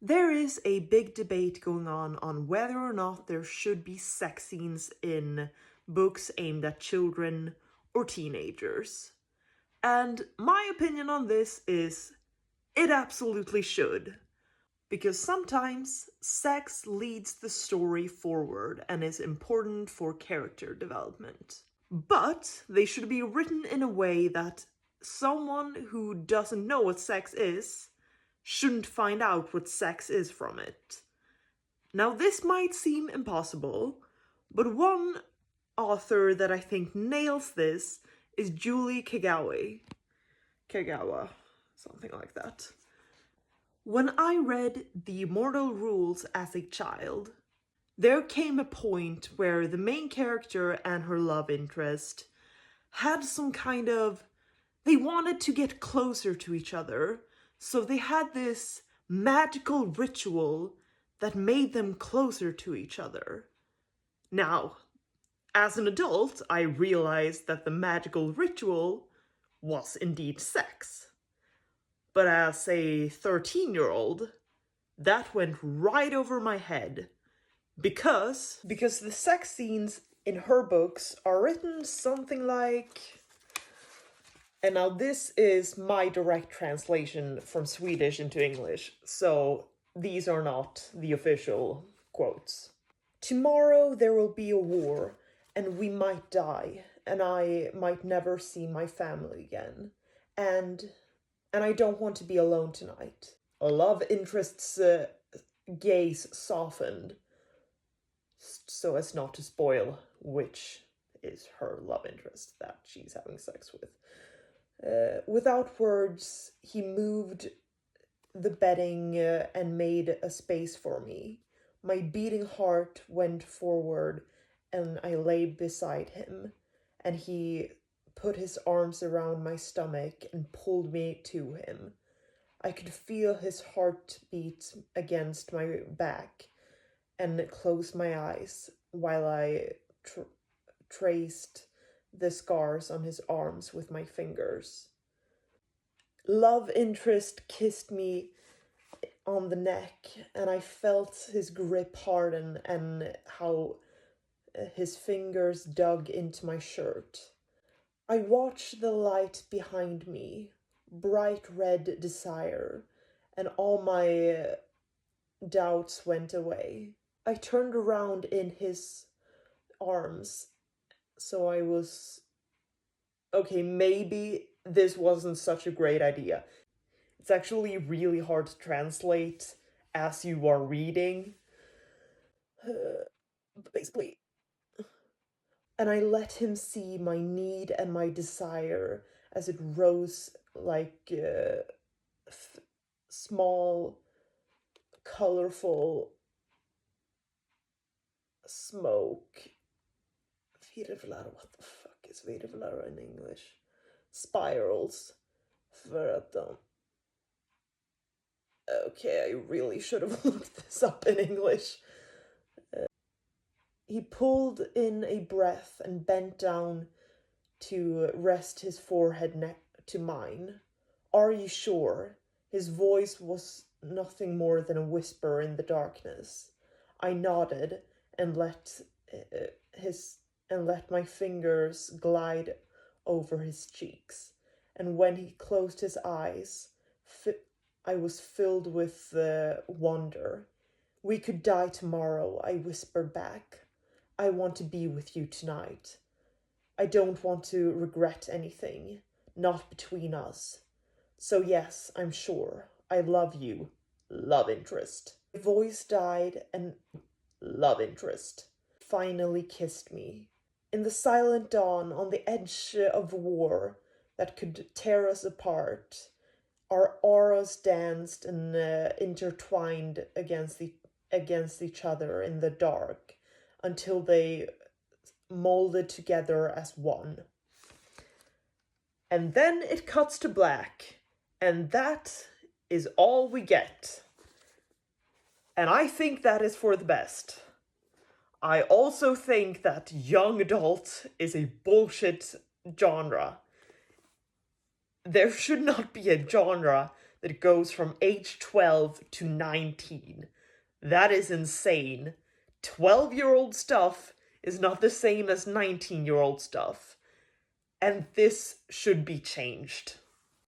There is a big debate going on whether or not there should be sex scenes in books aimed at children or teenagers. And my opinion on this is it absolutely should. Because sometimes sex leads the story forward and is important for character development. But they should be written in a way that someone who doesn't know what sex is shouldn't find out what sex is from it. Now, this might seem impossible, but one author that I think nails this is Julie Kagawa, something like that. When I read The Immortal Rules as a child, there came a point where the main character and her love interest had some kind of... they wanted to get closer to each other, so they had this magical ritual that made them closer to each other. Now, as an adult, I realized that the magical ritual was indeed sex. But as a 13-year-old, that went right over my head. Because the sex scenes in her books are written something like... and now this is my direct translation from Swedish into English, so these are not the official quotes. Tomorrow there will be a war, and we might die, and I might never see my family again. And I don't want to be alone tonight. A love interest's gaze softened, so as not to spoil which is her love interest that she's having sex with. Without words, he moved the bedding and made a space for me. My beating heart went forward, and I lay beside him, and he put his arms around my stomach and pulled me to him. I could feel his heartbeat against my back and closed my eyes while I traced the scars on his arms with my fingers. Love interest kissed me on the neck, and I felt his grip harden and how his fingers dug into my shirt. I watched the light behind me, bright red desire, and all my doubts went away. I turned around in his arms, so I was... okay, maybe this wasn't such a great idea. It's actually really hard to translate as you are reading. Basically. And I let him see my need and my desire as it rose like small, colorful smoke. Virvlar, what the fuck is virvlar in English? Spirals. Okay, I really should have looked this up in English. He pulled in a breath and bent down to rest his forehead next to mine. Are you sure? His voice was nothing more than a whisper in the darkness. I nodded and let my fingers glide over his cheeks. And when he closed his eyes, I was filled with wonder. We could die tomorrow, I whispered back. I want to be with you tonight. I don't want to regret anything, not between us. So yes, I'm sure, I love you, love interest. My voice died and love interest finally kissed me. In the silent dawn, on the edge of war that could tear us apart, our auras danced and intertwined against each other in the dark until they molded together as one. And then it cuts to black, and that is all we get. And I think that is for the best. I also think that young adult is a bullshit genre. There should not be a genre that goes from age 12 to 19. That is insane. 12-year-old stuff is not the same as 19-year-old stuff. And this should be changed.